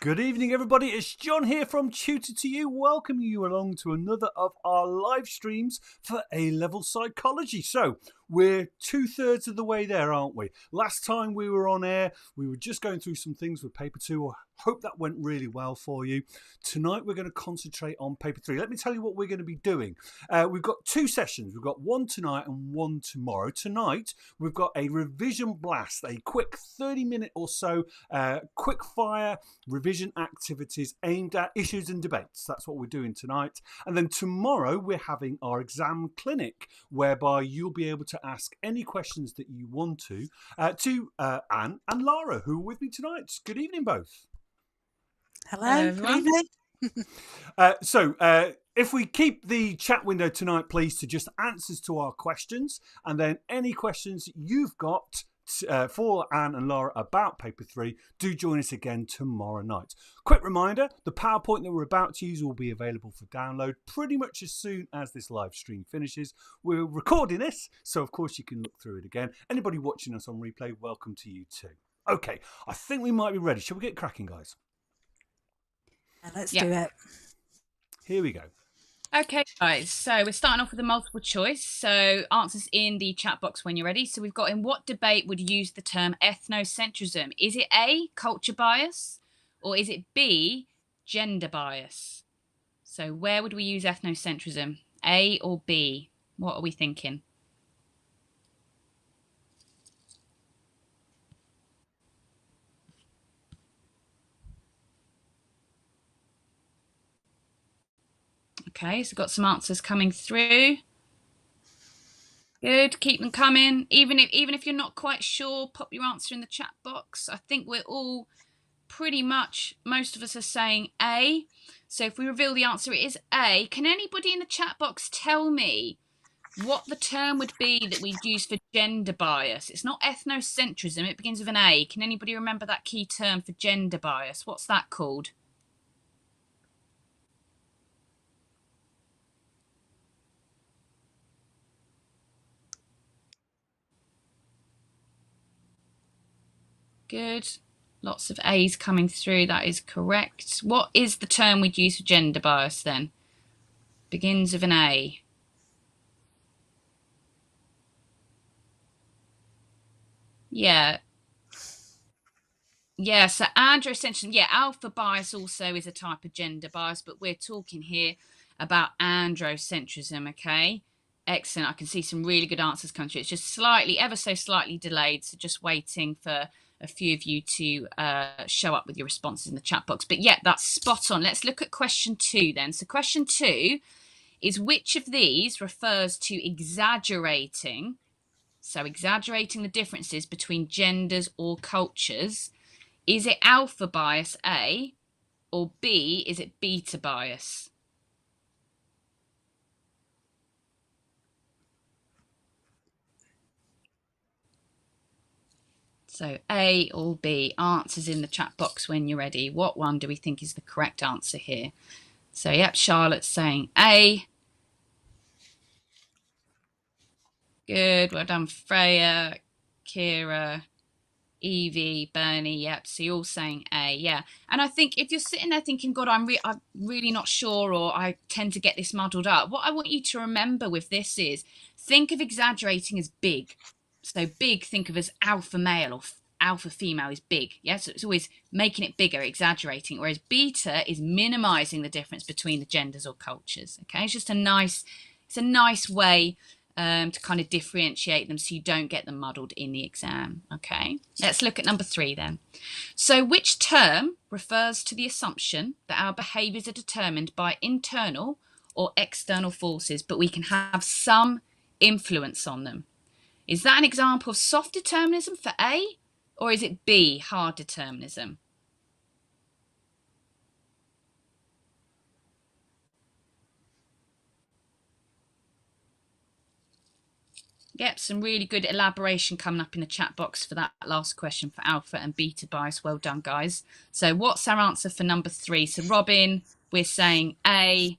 Good evening, everybody. It's John here from Tutor to You, welcoming you along to another of our live streams for A-Level Psychology. So, we're 2/3 of the way there, aren't we? Last time we were on air, we were just going through some things with Paper 2. I hope that went really well for you. Tonight, we're going to concentrate on Paper 3. Let me tell you what we're going to be doing. We've got 2 sessions. We've got one tonight and one tomorrow. Tonight, we've got a revision blast, a quick 30-minute or so quick fire revision activities aimed at issues and debates. That's what we're doing tonight. And then tomorrow, we're having our exam clinic, whereby you'll be able to ask any questions that you want to Anne and Lara, who are with me tonight. Good evening, both. Hello, good evening. If we keep the chat window tonight, please, to just answers to our questions, and then any questions you've got for Anne and Laura about Paper 3, do join us again tomorrow night. Quick reminder, the PowerPoint that we're about to use will be available for download pretty much as soon as this live stream finishes. We're recording this, so of course you can look through it again. Anybody watching us on replay, welcome to you too. Okay, I think we might be ready. Shall we get cracking, guys? Let's do it. Here we go. Okay, guys, so we're starting off with a multiple choice. So answers in the chat box when you're ready. So we've got, in what debate would you use the term ethnocentrism? Is it A, culture bias, or is it B, gender bias? So where would we use ethnocentrism? A or B? What are we thinking? Okay, so got some answers coming through. Good, keep them coming. Even if you're not quite sure, pop your answer in the chat box. I think we're all pretty much, most of us are saying A. So if we reveal the answer, it is A. Can anybody in the chat box tell me what the term would be that we'd use for gender bias. It's not ethnocentrism. It begins with an A. Can anybody remember that key term for gender bias? What's that called? Good. Lots of A's coming through. That is correct. What is the term we'd use for gender bias then? Begins with an A. Yeah. Yeah, so androcentrism, yeah, alpha bias also is a type of gender bias, but we're talking here about androcentrism, okay? Excellent. I can see some really good answers coming through. It's just slightly, ever so slightly delayed, so just waiting for a few of you to show up with your responses in the chat box. But yeah, that's spot on. Let's look at question 2 then. So question 2 is, which of these refers to exaggerating, so exaggerating the differences between genders or cultures? Is it alpha bias, A, or B, is it beta bias? So A or B, answers in the chat box when you're ready. What one do we think is the correct answer here? So yep, Charlotte's saying A. Good, well done, Freya, Kira, Evie, Bernie, yep, so you're all saying A, yeah. And I think if you're sitting there thinking, God, I'm really not sure, or I tend to get this muddled up, what I want you to remember with this is, think of exaggerating as big. So big, think of as alpha male or alpha female is big. Yeah, so it's always making it bigger, exaggerating. Whereas beta is minimizing the difference between the genders or cultures. Okay, it's just a nice way to kind of differentiate them so you don't get them muddled in the exam. Okay, let's look at number 3 then. So which term refers to the assumption that our behaviours are determined by internal or external forces, but we can have some influence on them? Is that an example of soft determinism for A, or is it B, hard determinism? Yep, some really good elaboration coming up in the chat box for that last question for alpha and beta bias. Well done, guys. So what's our answer for number 3? So Robin, we're saying A.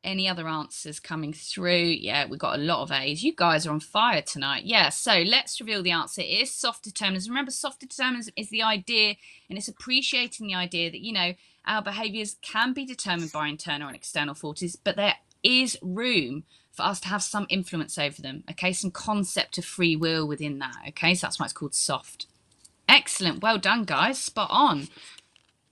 Any other answers coming through? Yeah, we've got a lot of A's. You guys are on fire tonight. Yeah, so let's reveal the answer. It is soft determinism. Remember, soft determinism is the idea, and it's appreciating the idea that, you know, our behaviours can be determined by internal and external forces, but there is room for us to have some influence over them, okay? Some concept of free will within that, okay? So that's why it's called soft. Excellent. Well done, guys. Spot on.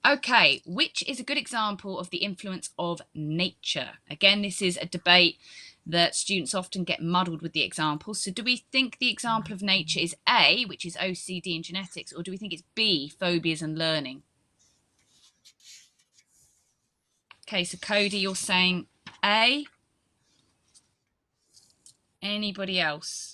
Okay, which is a good example of the influence of nature? Again, this is a debate that students often get muddled with the examples. So do we think the example of nature is A, which is OCD and genetics, or do we think it's B, phobias and learning? Okay, so Cody, you're saying A. Anybody else?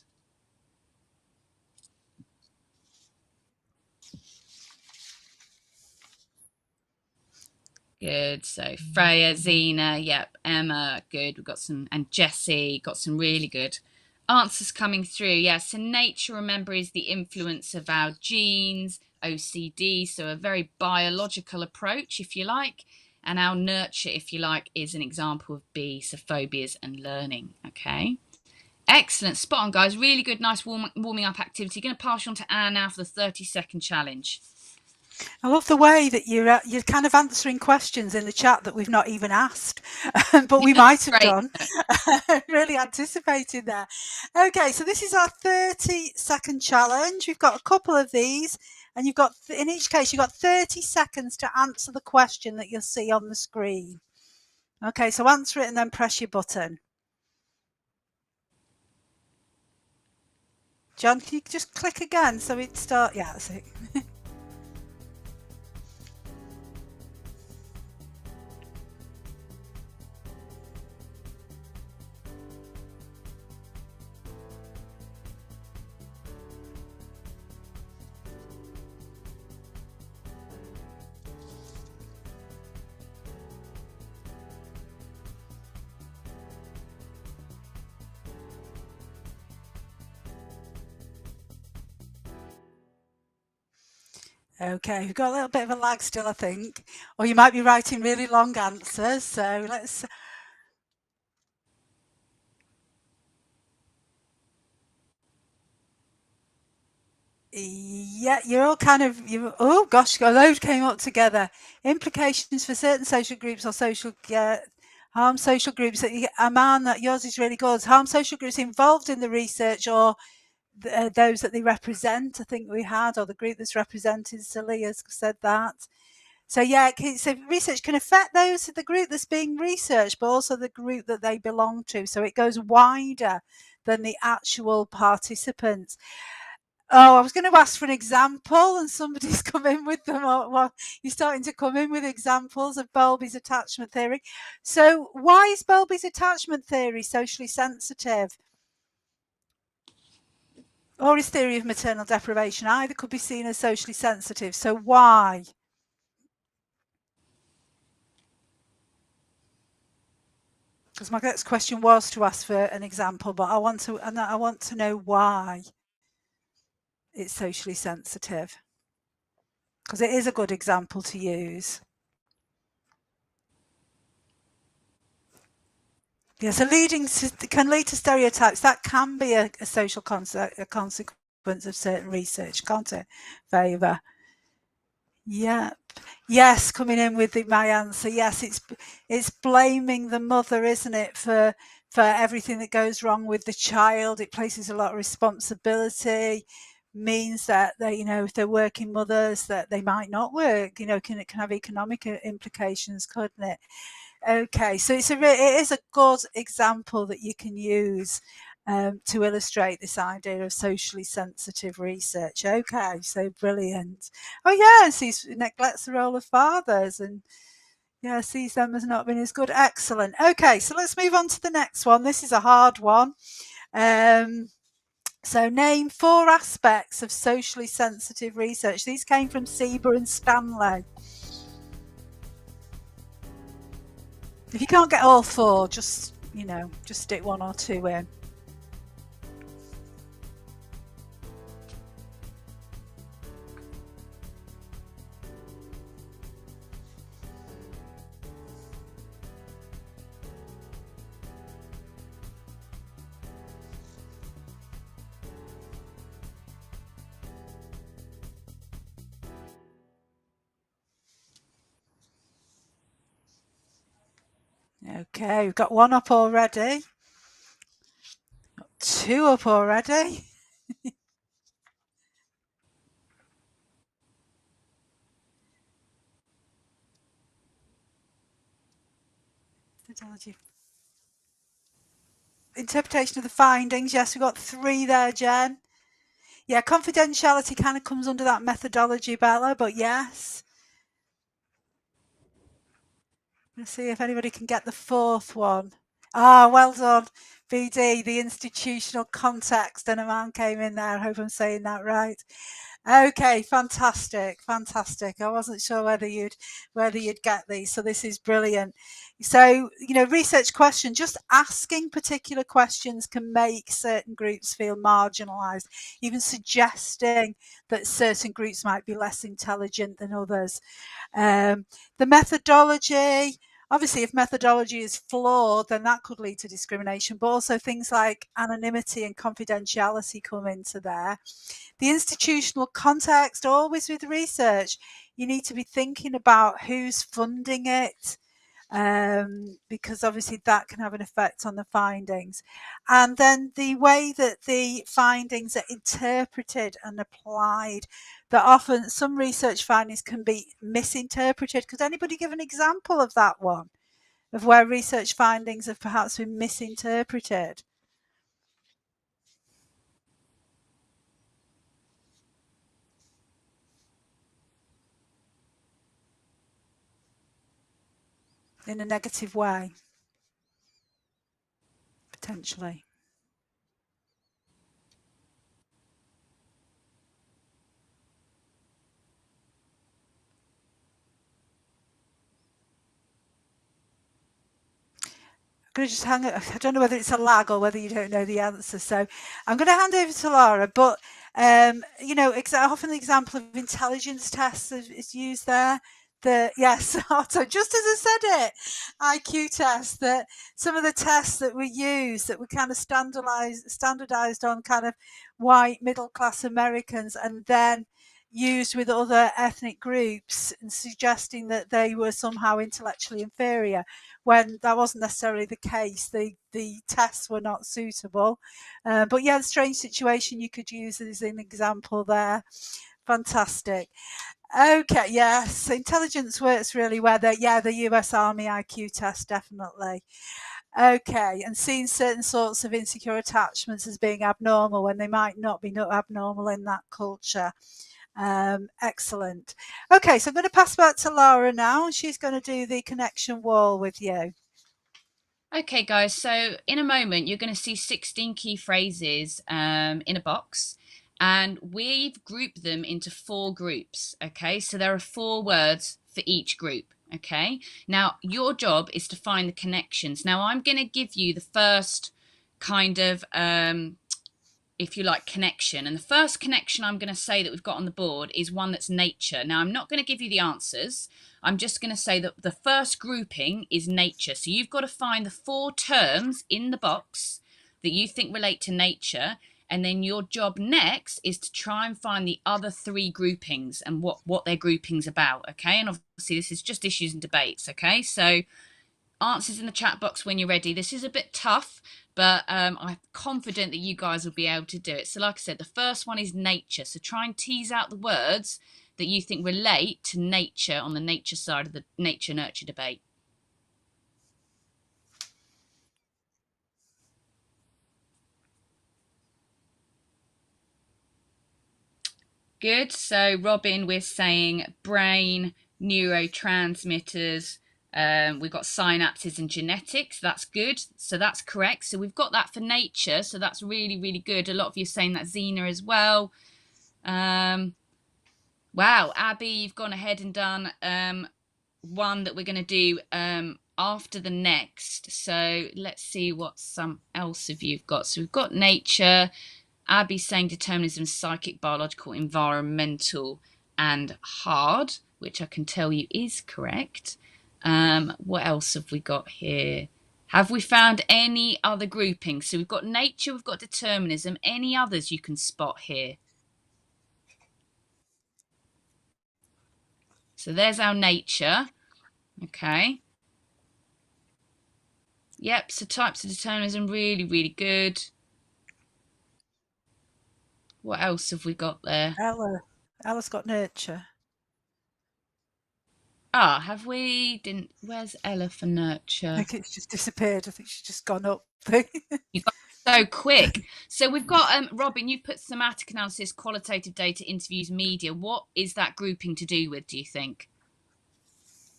Good. So Freya, Zena, yep, Emma, good. We've got some, and Jessie, got some really good answers coming through. Yeah, so nature, remember, is the influence of our genes, OCD, so a very biological approach, if you like. And our nurture, if you like, is an example of B, so phobias and learning. Okay. Excellent. Spot on, guys. Really good, nice warming up activity. Going to pass you on to Anne now for the 30-second challenge. I love the way that you're kind of answering questions in the chat that we've not even asked, but we might have done. Really anticipating there. Okay, so this is our 30-second challenge. We've got a couple of these, and you've got, in each case, you've got 30 seconds to answer the question that you'll see on the screen. Okay, so answer it and then press your button. John, can you just click again so it starts? Yeah, that's it. Okay, we've got a little bit of a lag still, I think. Or you might be writing really long answers. So let's... Yeah, you're all kind of... oh, gosh, a load came up together. Implications for certain social groups or social... harm social groups. Aman, that yours is really good. Harm social groups involved in the research or those that they represent, I think we had, or the group that's represented. Celia has said that. So yeah, so research can affect those the group that's being researched, but also the group that they belong to. So it goes wider than the actual participants. Oh, I was going to ask for an example, and somebody's come in with them. Well, you're starting to come in with examples of Bowlby's attachment theory. So why is Bowlby's attachment theory socially sensitive? Or his theory of maternal deprivation either could be seen as socially sensitive. So why? Because my next question was to ask for an example, but I want to know why it's socially sensitive. Because it is a good example to use. Yeah, so can lead to stereotypes. That can be a social consequence of certain research, can't it? Favour. Yeah. Yes, coming in with my answer. Yes, it's blaming the mother, isn't it, for everything that goes wrong with the child. It places a lot of responsibility. Means that they, if they're working mothers, that they might not work. It can have economic implications, couldn't it? Okay, so it is a good example that you can use to illustrate this idea of socially sensitive research. Okay, so brilliant. Oh yes, he neglects the role of fathers and sees them as not being as good. Excellent. Okay, so let's move on to the next one. This is a hard one. So name 4 aspects of socially sensitive research. These came from Sieber and Stanley. If you can't get all 4, just stick 1 or 2 in. Okay, we've got 1 up already. 2 up already. Methodology. Interpretation of the findings. Yes, we've got 3 there, Jen. Yeah, confidentiality kind of comes under that methodology, Bella, but yes. Let's see if anybody can get the 4th one. Ah, well done, BD, the institutional context, and a man came in there. I hope I'm saying that right. Okay, fantastic. I wasn't sure whether you'd get these, so this is brilliant. So, research question, just asking particular questions can make certain groups feel marginalized, even suggesting that certain groups might be less intelligent than others. The methodology, obviously, if methodology is flawed, then that could lead to discrimination, but also things like anonymity and confidentiality come into there. The institutional context, always with research, you need to be thinking about who's funding it, because obviously that can have an effect on the findings. And then the way that the findings are interpreted and applied, that often some research findings can be misinterpreted. Could anybody give an example of that one, of where research findings have perhaps been misinterpreted? In a negative way, potentially. going to just hang it. I don't know whether it's a lag or whether you don't know the answer. So I'm going to hand over to Laura. But, you know, often the example of intelligence tests is used there. Yes, so just as I said it, IQ tests, that some of the tests that we use that were kind of standardized on kind of white middle class Americans, and then used with other ethnic groups, and suggesting that they were somehow intellectually inferior, when that wasn't necessarily the case. The tests were not suitable. But yeah, the strange situation you could use as an example there. Fantastic. Okay, yes, intelligence works really well. The US Army IQ test, definitely. Okay, and seeing certain sorts of insecure attachments as being abnormal when they might not be abnormal in that culture. Excellent. Okay, so I'm going to pass back to Laura now, and she's going to do the connection wall with you. Okay, guys, so in a moment, you're going to see 16 key phrases in a box, and we've grouped them into 4 groups. Okay, so there are 4 words for each group. Okay, now your job is to find the connections. Now, I'm going to give you the first kind of if you like, connection. And the first connection I'm going to say that we've got on the board is one that's nature. Now, I'm not going to give you the answers. I'm just going to say that the first grouping is nature. So you've got to find the 4 terms in the box that you think relate to nature. And then your job next is to try and find the other 3 groupings and what their grouping's about. Okay. And obviously this is just issues and debates. Okay. So answers in the chat box when you're ready. This is a bit tough, but I'm confident that you guys will be able to do it. So like I said, the first one is nature. So try and tease out the words that you think relate to nature on the nature side of the nature-nurture debate. Good. So Robin, we're saying brain, neurotransmitters, we've got synapses and genetics. That's good. So that's correct. So we've got that for nature. So that's really, really good. A lot of you are saying that, Zena, as well. Wow, Abby, you've gone ahead and done one that we're going to do after the next. So let's see what some else of you've got. So we've got nature. Abby's saying determinism, psychic, biological, environmental, and hard, which I can tell you is correct. What else have we got here? Have we found any other groupings? So we've got nature, we've got determinism. Any others you can spot here? So there's our nature. Okay. Yep, so types of determinism, really, really good. What else have we got there? Ella's got nurture. Ah, have we? Where's Ella for nurture? I think it's just disappeared. I think she's just gone up. You got so quick. So we've got Robin, you've put thematic analysis, qualitative data, interviews, media. What is that grouping to do with, do you think?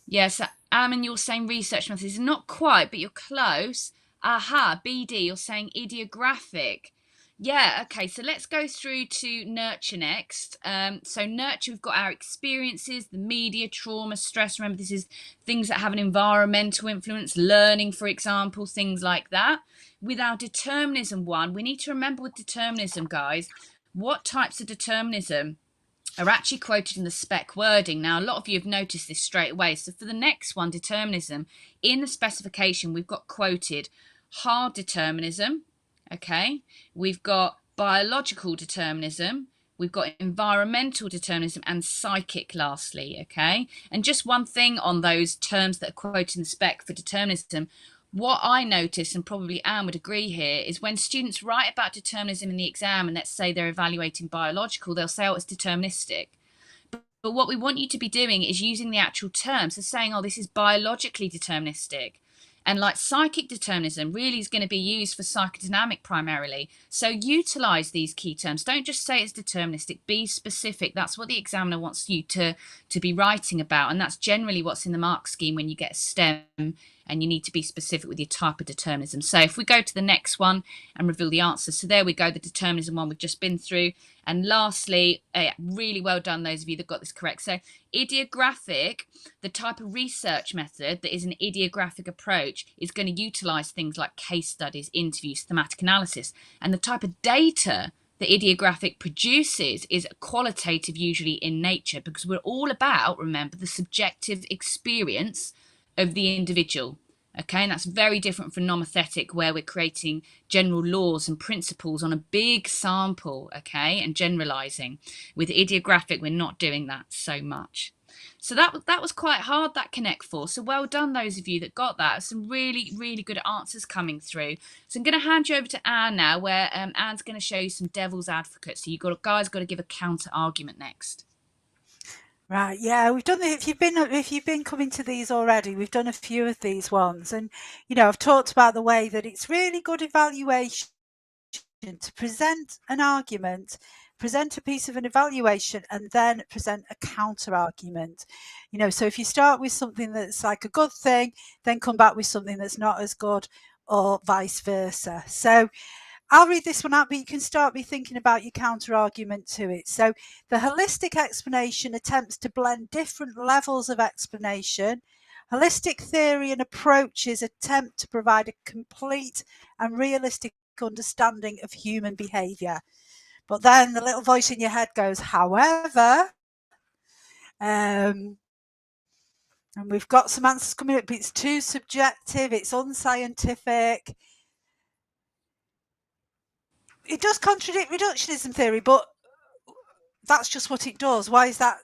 Yes, Ammon, you're saying research methods. Not quite, but you're close. Aha, BD, you're saying ideographic. Yeah, okay, so let's go through to nurture next. So nurture, we've got our experiences, the media, trauma, stress. Remember, this is things that have an environmental influence, learning, for example, things like that. With our determinism one, we need to remember with determinism, guys, what types of determinism are actually quoted in the spec wording. Now, a lot of you have noticed this straight away. So for the next one, determinism, in the specification, we've got quoted hard determinism, okay? We've got biological determinism, we've got environmental determinism, and psychic lastly, okay? And just one thing on those terms that are quoted in the spec for determinism, what I notice, and probably Anne would agree here, is when students write about determinism in the exam, and let's say they're evaluating biological, they'll say, oh, it's deterministic. But what we want you to be doing is using the actual terms. So saying, oh, this is biologically deterministic. And like psychic determinism really is going to be used for psychodynamic primarily. So utilize these key terms. Don't just say it's deterministic, be specific. That's what the examiner wants you to be writing about. And that's generally what's in the mark scheme when you get STEM and you need to be specific with your type of determinism. So if we go to the next one and reveal the answers, so there we go, the determinism one we've just been through. And lastly, really well done those of you that got this correct. So ideographic, the type of research method that is an ideographic approach, is going to utilize things like case studies, interviews, thematic analysis. And the type of data that ideographic produces is qualitative, usually in nature, because we're all about, remember, the subjective experience of the individual. Okay, and that's very different from nomothetic, where we're creating general laws and principles on a big sample, okay, and generalizing. With ideographic, we're not doing that so much. So that was quite hard, that Connect 4. So well done, those of you that got that. Some really, really good answers coming through. So I'm going to hand you over to Anne now, where Anne's going to show you some devil's advocate. So you guys got to give a counter argument next. Right, yeah, we've done if you've been coming to these already, we've done a few of these ones, and I've talked about the way that it's really good evaluation to present an argument, present a piece of an evaluation, and then present a counter argument. So if you start with something that's like a good thing, then come back with something that's not as good, or vice versa. So I'll read this one out, but you can start thinking about your counter argument to it. So the holistic explanation attempts to blend different levels of explanation. Holistic theory and approaches attempt to provide a complete and realistic understanding of human behaviour. But then the little voice in your head goes, however, and we've got some answers coming up, it's too subjective, it's unscientific. It does contradict reductionism theory, but that's just what it does. Why is that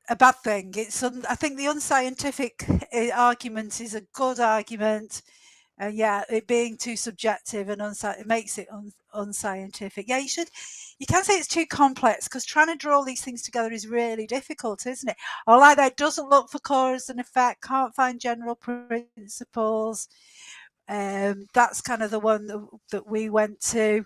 a bad thing? I think the unscientific argument is a good argument. It being too subjective and it makes it unscientific. Yeah, you can say it's too complex, because trying to draw all these things together is really difficult, isn't it? Or like that, doesn't look for cause and effect, can't find general principles. That's kind of the one that we went to.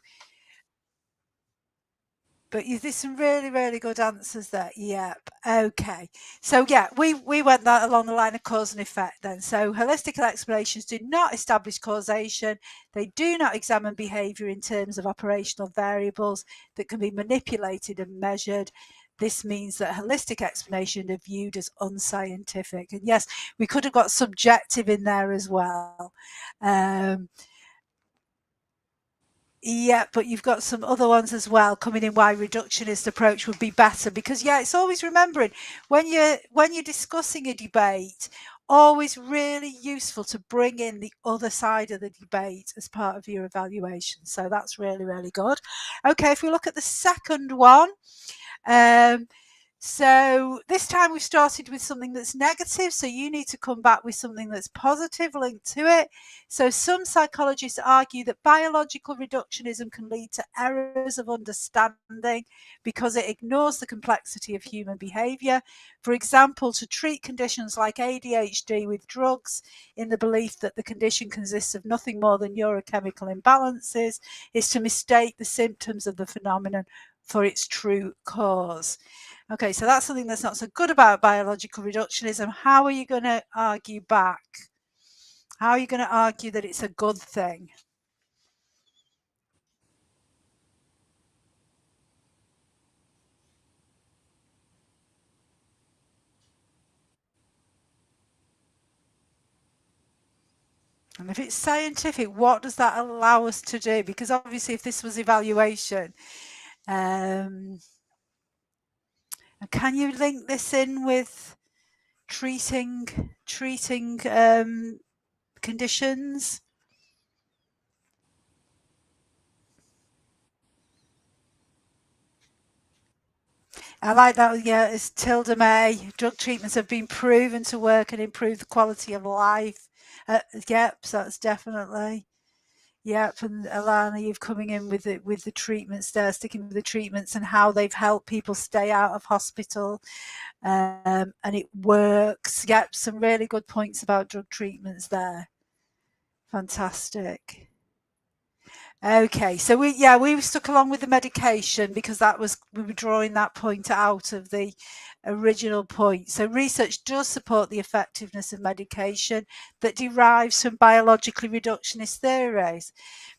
But there's some really, really good answers there. Yep. Okay. So yeah, we went that along the line of cause and effect then. So holistic explanations do not establish causation. They do not examine behaviour in terms of operational variables that can be manipulated and measured. This means that holistic explanations are viewed as unscientific. And yes, we could have got subjective in there as well. Yeah, but you've got some other ones as well coming in why reductionist approach would be better, because it's always remembering when you're discussing a debate, always really useful to bring in the other side of the debate as part of your evaluation. So that's really, really good. Okay, if we look at the second one, so this time we've started with something that's negative, so you need to come back with something that's positive linked to it. So some psychologists argue that biological reductionism can lead to errors of understanding because it ignores the complexity of human behaviour. For example, to treat conditions like ADHD with drugs in the belief that the condition consists of nothing more than neurochemical imbalances is to mistake the symptoms of the phenomenon for its true cause. Okay, so that's something that's not so good about biological reductionism. How are you going to argue back? How are you going to argue that it's a good thing? And if it's scientific, what does that allow us to do? Because obviously if this was evaluation, can you link this in with treating conditions? I like that. Yeah, it's Tilda May. Drug treatments have been proven to work and improve the quality of life. Yep, so that's definitely. Yep, and Alana, you've coming in with the treatments there, sticking with the treatments and how they've helped people stay out of hospital, and it works. Yep, some really good points about drug treatments there. Fantastic. Okay, so we stuck along with the medication because we were drawing that point out of the original point. So research does support the effectiveness of medication that derives from biologically reductionist theories,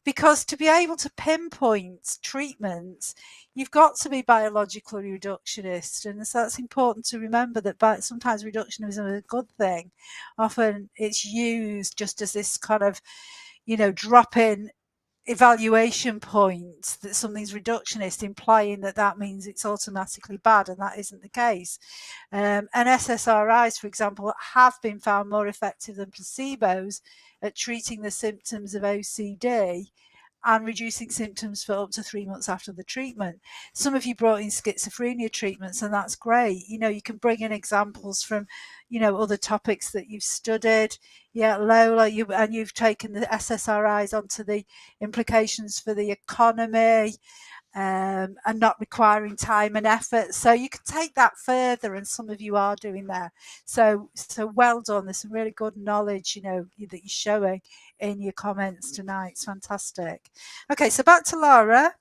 because to be able to pinpoint treatments, you've got to be biologically reductionist, and so that's important to remember that sometimes reductionism is a good thing. Often it's used just as this kind of drop-in evaluation point that something's reductionist, implying that means it's automatically bad, and that isn't the case. And SSRIs, for example, have been found more effective than placebos at treating the symptoms of OCD and reducing symptoms for up to 3 months after the treatment. Some of you brought in schizophrenia treatments, and that's great. You can bring in examples from, other topics that you've studied. Yeah, Lola, you've taken the SSRIs onto the implications for the economy, and not requiring time and effort. So you can take that further, and some of you are doing that. So well done. There's some really good knowledge, that you're showing in your comments tonight. It's fantastic. Okay, so back to Laura.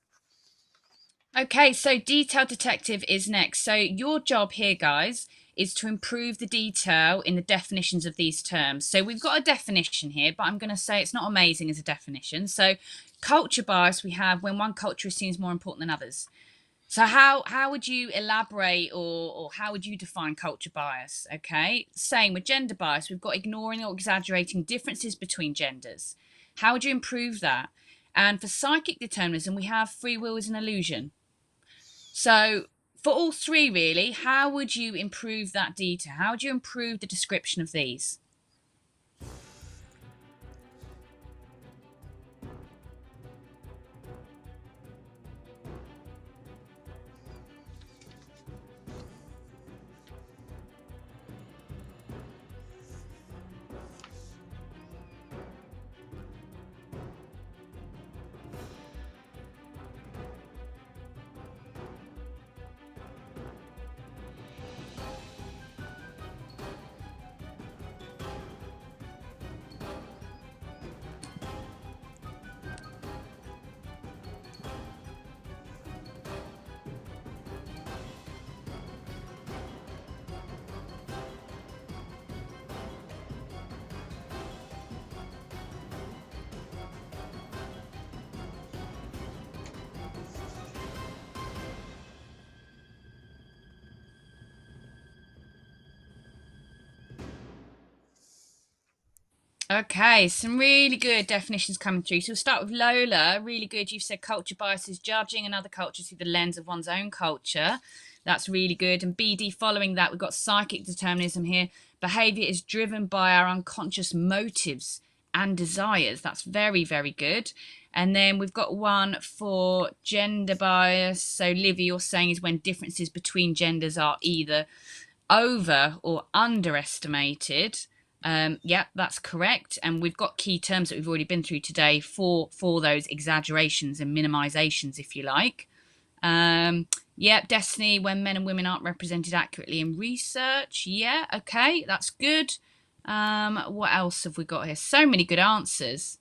Okay, so detail detective is next. So your job here, guys, is to improve the detail in the definitions of these terms. So we've got a definition here, but I'm going to say it's not amazing as a definition. So culture bias, we have when one culture is seen as more important than others. So how would you elaborate, or how would you define culture bias? Okay, same with gender bias. We've got ignoring or exaggerating differences between genders. How would you improve that? And for psychic determinism, we have free will is an illusion. So for all three, really, how would you improve that detail? How would you improve the description of these? Okay, some really good definitions coming through. So we'll start with Lola. Really good. You've said culture bias is judging another culture through the lens of one's own culture. That's really good. And BD, following that, we've got psychic determinism here. Behavior is driven by our unconscious motives and desires. That's very, very good. And then we've got one for gender bias. So Livy, you're saying is when differences between genders are either over or underestimated. Yeah, that's correct. And we've got key terms that we've already been through today for those exaggerations and minimizations, if you like. Yeah, destiny, when men and women aren't represented accurately in research. Yeah, okay, that's good. What else have we got here? So many good answers.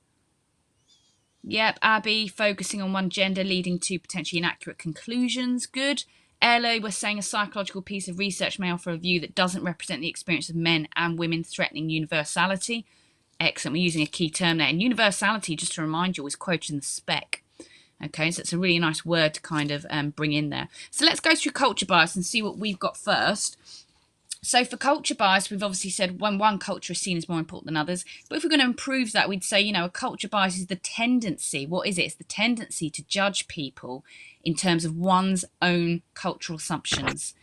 Yep, Abby, focusing on one gender leading to potentially inaccurate conclusions. Good. Ella, we're saying a psychological piece of research may offer a view that doesn't represent the experience of men and women, threatening universality. Excellent. We're using a key term there. And universality, just to remind you, is quoted in the spec. Okay, so it's a really nice word to kind of bring in there. So let's go through culture bias and see what we've got first. So for culture bias, we've obviously said when one culture is seen as more important than others. But if we're going to improve that, we'd say, a culture bias is the tendency. What is it? It's the tendency to judge people in terms of one's own cultural assumptions.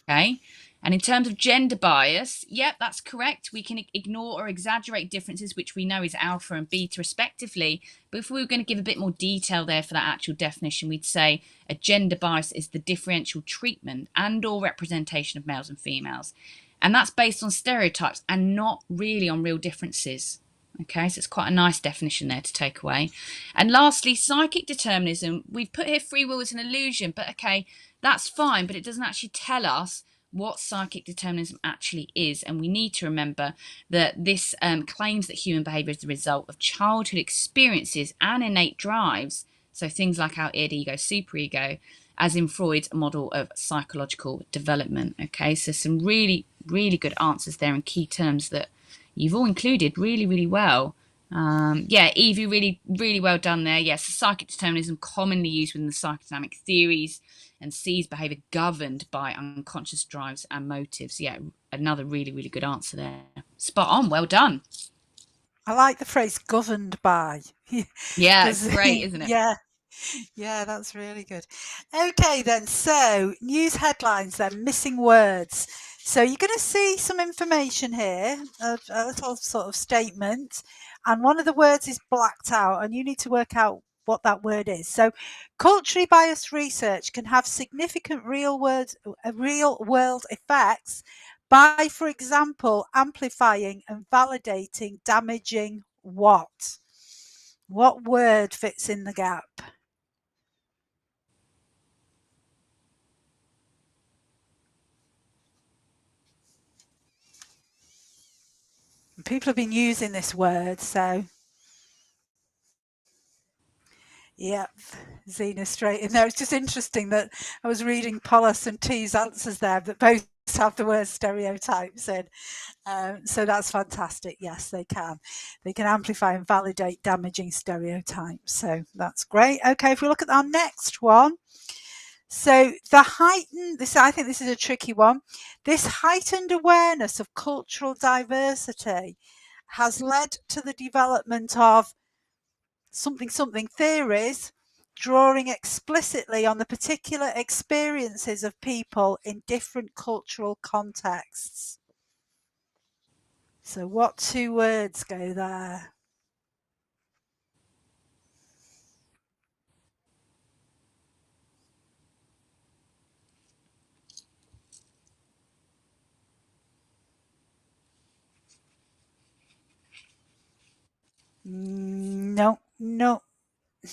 Okay. And in terms of gender bias, yep, that's correct. We can ignore or exaggerate differences, which we know is alpha and beta respectively. But if we were going to give a bit more detail there for that actual definition, we'd say a gender bias is the differential treatment and or representation of males and females. And that's based on stereotypes and not really on real differences. Okay, so it's quite a nice definition there to take away. And lastly, psychic determinism. We've put here free will is an illusion, but okay, that's fine, but it doesn't actually tell us what psychic determinism actually is. And we need to remember that this claims that human behavior is the result of childhood experiences and innate drives. So things like our id, ego, superego, as in Freud's model of psychological development. Okay, so some really, really good answers there and key terms that you've all included really, really well. Yeah, Evie, really, really well done there. Yes, psychic determinism commonly used within the psychodynamic theories and sees behavior governed by unconscious drives and motives. Yeah, another really, really good answer there. Spot on. Well done. I like the phrase governed by. Yeah, it's great, isn't it? Yeah, that's really good. Okay, then. So, news headlines, then, missing words. So, you're going to see some information here, a little sort of statement, and one of the words is blacked out, and you need to work out what that word is. So, culturally biased research can have significant real world effects by, for example, amplifying and validating damaging what? What word fits in the gap? People have been using this word, so yep, Zena straight in there. It's just interesting that I was reading Pollis and T's answers there, that both have the word stereotypes in. So that's fantastic. Yes, they can. They can amplify and validate damaging stereotypes. So that's great. Okay, if we look at our next one. So I think this is a tricky one. This heightened awareness of cultural diversity has led to the development of something theories drawing explicitly on the particular experiences of people in different cultural contexts. So what two words go there? No.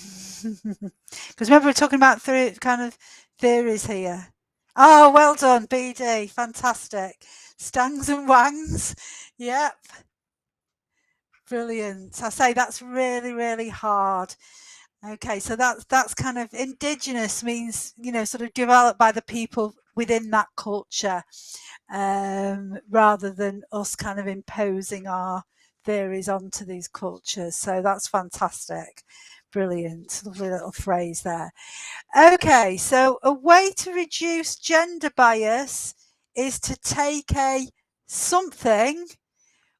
Because remember, we're talking about kind of theories here. Oh, well done, BD. Fantastic. Stangs and wangs. Yep. Brilliant. I say that's really, really hard. Okay, so that's kind of indigenous means, sort of developed by the people within that culture, rather than us kind of imposing our theories onto these cultures. So that's fantastic. Brilliant. Lovely little phrase there. Okay, so a way to reduce gender bias is to take a something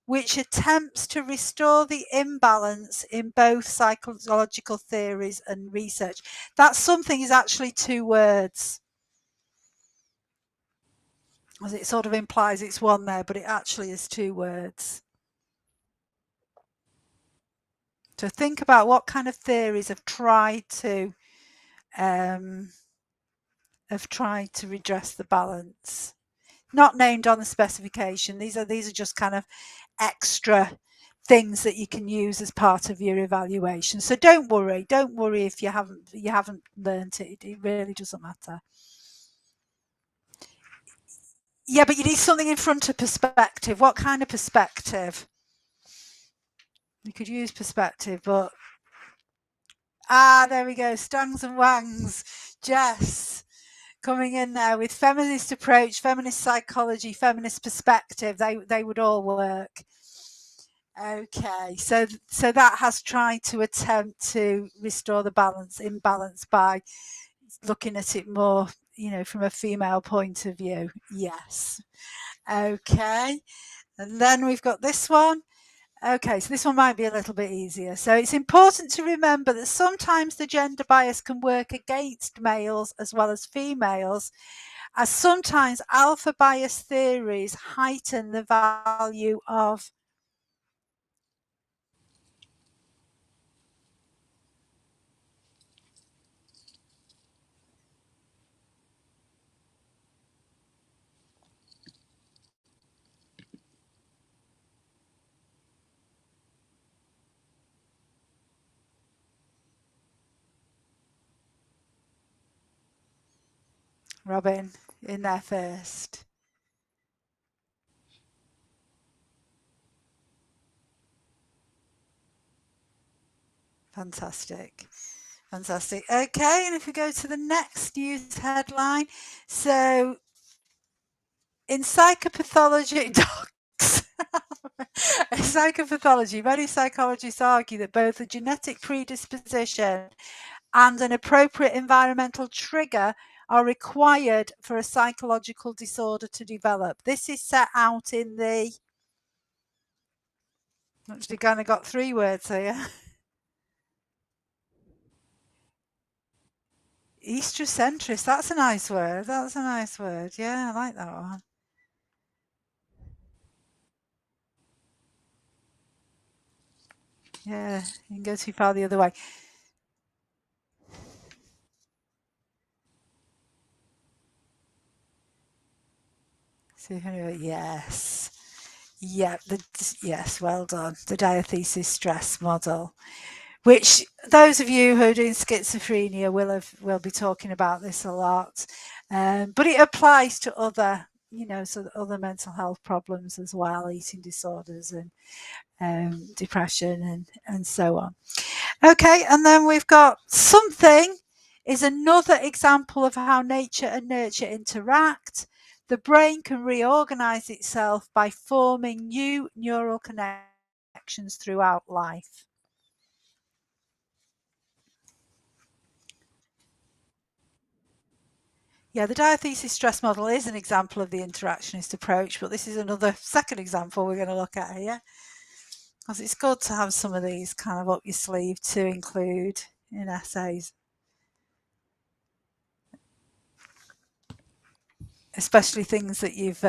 which attempts to restore the imbalance in both psychological theories and research. That something is actually two words. As it sort of implies it's one there, but it actually is two words. So think about what kind of theories have tried to redress the balance. Not named on the specification. These are just kind of extra things that you can use as part of your evaluation. So don't worry if you haven't learnt it. It really doesn't matter. Yeah, but you need something in front of perspective. What kind of perspective? You could use perspective, but there we go. Stangs and wangs. Jess coming in there with feminist approach, feminist psychology, feminist perspective. They would all work. Okay, so that has tried to attempt to restore the imbalance by looking at it more, from a female point of view. Yes. Okay, and then we've got this one. Okay, so this one might be a little bit easier. So it's important to remember that sometimes the gender bias can work against males as well as females, as sometimes alpha bias theories heighten the value of Robin in there first. Fantastic. Fantastic. Okay, and if we go to the next news headline. So, in psychopathology, docs. In psychopathology, many psychologists argue that both a genetic predisposition and an appropriate environmental trigger are required for a psychological disorder to develop. This is set out in the... Actually, kind of got 3 words here. Eastrocentrist. That's a nice word. That's a nice word. Yeah, I like that one. Yeah, you can go too far the other way. So, yes. Yeah, yes, well done. The diathesis stress model, which those of you who are doing schizophrenia will be talking about this a lot. But it applies to other, so other mental health problems as well, eating disorders and depression and so on. Okay, and then we've got something is another example of how nature and nurture interact. The brain can reorganize itself by forming new neural connections throughout life. Yeah, the diathesis stress model is an example of the interactionist approach, but this is another second example we're going to look at here. Because it's good to have some of these kind of up your sleeve to include in essays. Especially things that you've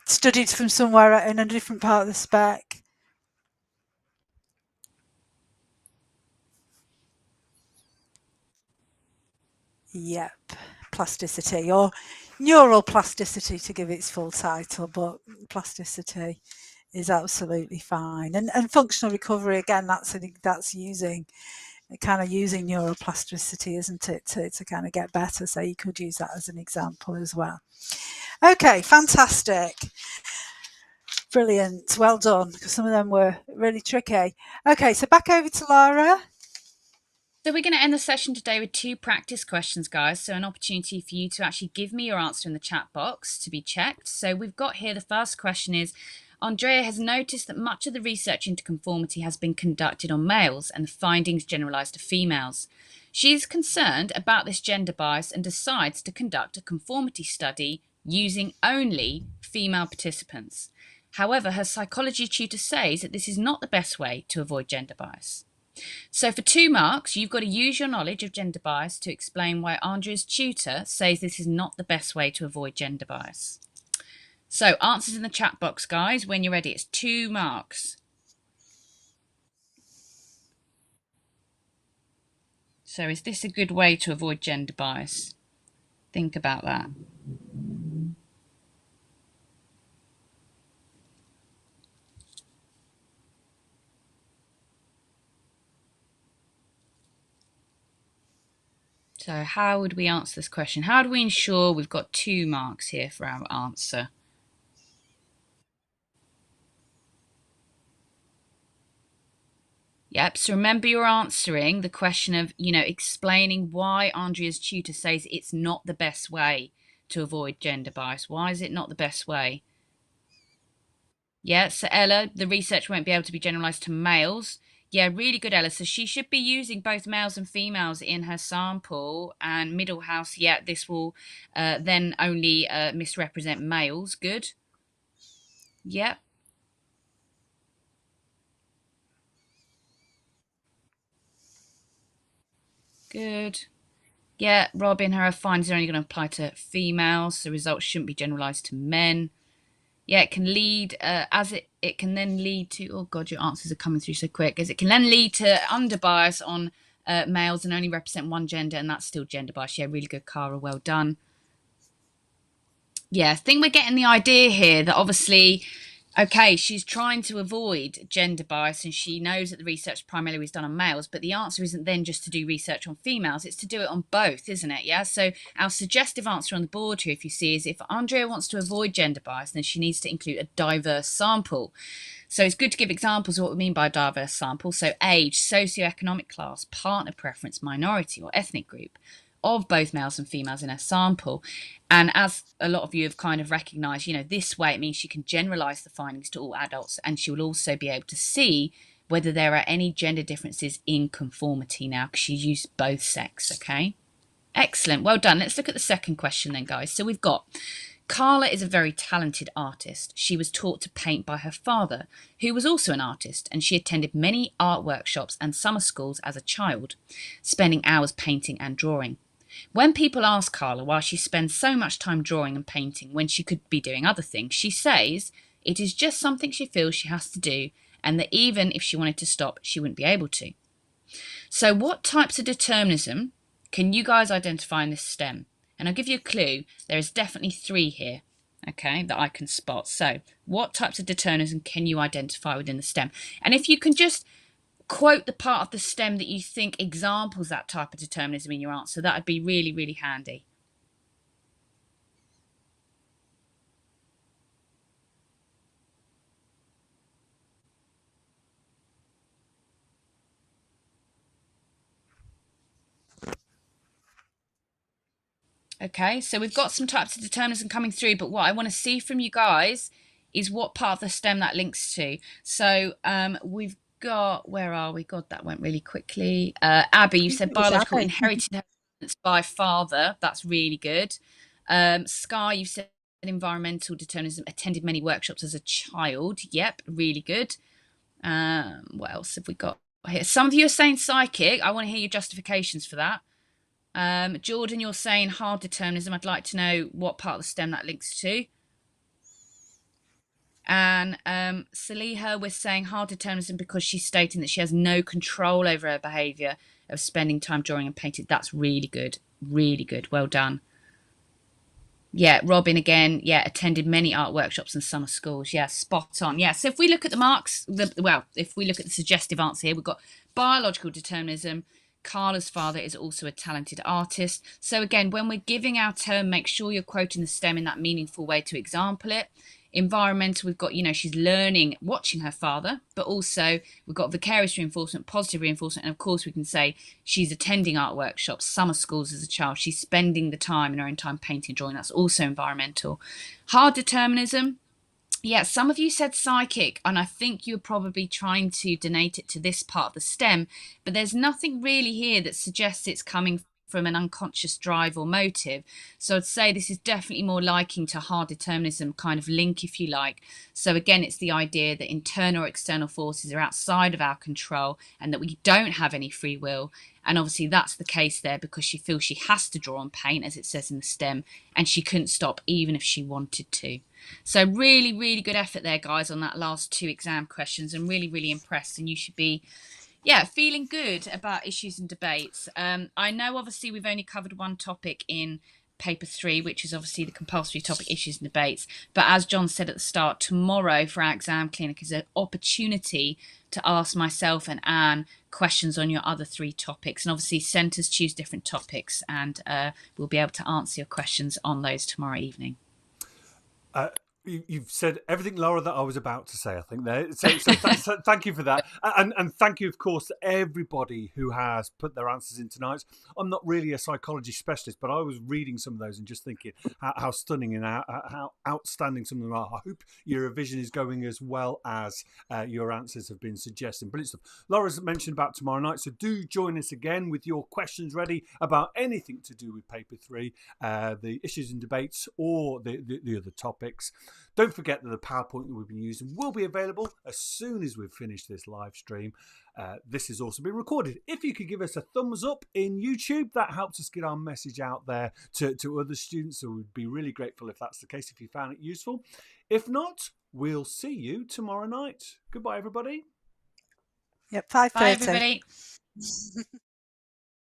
studied from somewhere in a different part of the spec. Yep, plasticity, or neural plasticity to give its full title, but plasticity is absolutely fine. And functional recovery, again, that's using neuroplasticity, isn't it, to kind of get better. So you could use that as an example as well. Okay, fantastic. Brilliant. Well done, because some of them were really tricky. Okay, so back over to Laura. So we're going to end the session today with 2 practice questions, guys. So an opportunity for you to actually give me your answer in the chat box to be checked. So we've got here, the first question is, Andrea has noticed that much of the research into conformity has been conducted on males and the findings generalised to females. She is concerned about this gender bias and decides to conduct a conformity study using only female participants. However, her psychology tutor says that this is not the best way to avoid gender bias. So for 2 marks, you've got to use your knowledge of gender bias to explain why Andrea's tutor says this is not the best way to avoid gender bias. So answers in the chat box, guys. When you're ready, it's 2 marks. So is this a good way to avoid gender bias? Think about that. So how would we answer this question? How do we ensure we've got 2 marks here for our answer? Yep, so remember you're answering the question of, explaining why Andrea's tutor says it's not the best way to avoid gender bias. Why is it not the best way? Yeah, so Ella, the research won't be able to be generalised to males. Yeah, really good, Ella. So she should be using both males and females in her sample. And Middlehouse, yeah, this will then only misrepresent males. Good. Yep. Good. Yeah, Robin, her findings are only going to apply to females. So results shouldn't be generalised to men. Yeah, it can lead it can then lead to, oh god, your answers are coming through so quick, as it can then lead to under bias on males and only represent one gender, and that's still gender bias. Yeah, really good, Cara, well done. Yeah, I think we're getting the idea here that obviously Okay, she's trying to avoid gender bias and she knows that the research primarily was done on males, but the answer isn't then just to do research on females, it's to do it on both, isn't it? Yeah. So our suggestive answer on the board here, if you see, is if Andrea wants to avoid gender bias, then she needs to include a diverse sample. So it's good to give examples of what we mean by a diverse sample. So age, socioeconomic class, partner preference, minority or ethnic group of both males and females in her sample. And as a lot of you have kind of recognised, this way it means she can generalise the findings to all adults, and she will also be able to see whether there are any gender differences in conformity now, because she's used both sex, okay? Excellent, well done. Let's look at the second question then, guys. So we've got, Carla is a very talented artist. She was taught to paint by her father, who was also an artist, and she attended many art workshops and summer schools as a child, spending hours painting and drawing. When people ask Carla why she spends so much time drawing and painting when she could be doing other things, she says it is just something she feels she has to do, and that even if she wanted to stop, she wouldn't be able to. So what types of determinism can you guys identify in this STEM? And I'll give you a clue. There is definitely 3 here, okay, that I can spot. So what types of determinism can you identify within the STEM? And if you can just quote the part of the STEM that you think examples that type of determinism in your answer, that would be really, really handy. Okay, so we've got some types of determinism coming through, but what I want to see from you guys is what part of the STEM that links to. So we've got, where are we? God, that went really quickly. Abby, you said biological, inherited by father. That's really good. Sky, you said environmental determinism, attended many workshops as a child. Yep, really good. What else have we got here? Some of you are saying psychic. I want to hear your justifications for that. Jordan, you're saying hard determinism. I'd like to know what part of the STEM that links to. And Saliha, we're saying hard determinism because she's stating that she has no control over her behaviour of spending time drawing and painting. That's really good. Really good. Well done. Yeah, Robin again. Yeah, attended many art workshops and summer schools. Yeah, spot on. Yeah, so if we look at the marks, if we look at the suggestive answer here, we've got biological determinism. Carla's father is also a talented artist. So again, when we're giving our term, make sure you're quoting the STEM in that meaningful way to example it. Environmental, we've got, she's learning, watching her father, but also we've got vicarious reinforcement, positive reinforcement, and of course we can say she's attending art workshops, summer schools as a child. She's spending the time in her own time painting, drawing. That's also environmental. Hard determinism. Yeah, some of you said psychic, and I think you're probably trying to donate it to this part of the STEM, but there's nothing really here that suggests it's coming from an unconscious drive or motive. So I'd say this is definitely more liking to hard determinism kind of link, if you like. So again, it's the idea that internal or external forces are outside of our control and that we don't have any free will. And obviously that's the case there because she feels she has to draw and paint, as it says in the STEM, and she couldn't stop even if she wanted to. So really, really good effort there, guys, on that last 2 exam questions, and really, really impressed. And you should be, feeling good about issues and debates. I know obviously we've only covered one topic in paper 3, which is obviously the compulsory topic, issues and debates. But as John said at the start, tomorrow for our exam clinic is an opportunity to ask myself and Anne questions on your other 3 topics. And obviously centres choose different topics, and we'll be able to answer your questions on those tomorrow evening. You've said everything, Laura, that I was about to say, I think, there. So thank you for that. And thank you, of course, to everybody who has put their answers in tonight. I'm not really a psychology specialist, but I was reading some of those and just thinking how stunning and how outstanding some of them are. I hope your revision is going as well as your answers have been suggesting. Brilliant stuff. Laura's mentioned about tomorrow night, so do join us again with your questions ready about anything to do with paper 3, the issues and debates, or the other topics. Don't forget that the PowerPoint that we've been using will be available as soon as we've finished this live stream. This has also been recorded. If you could give us a thumbs up in YouTube, that helps us get our message out there to other students. So we'd be really grateful if that's the case, if you found it useful. If not, we'll see you tomorrow night. Goodbye, everybody. Yep, 5:30. Bye, everybody.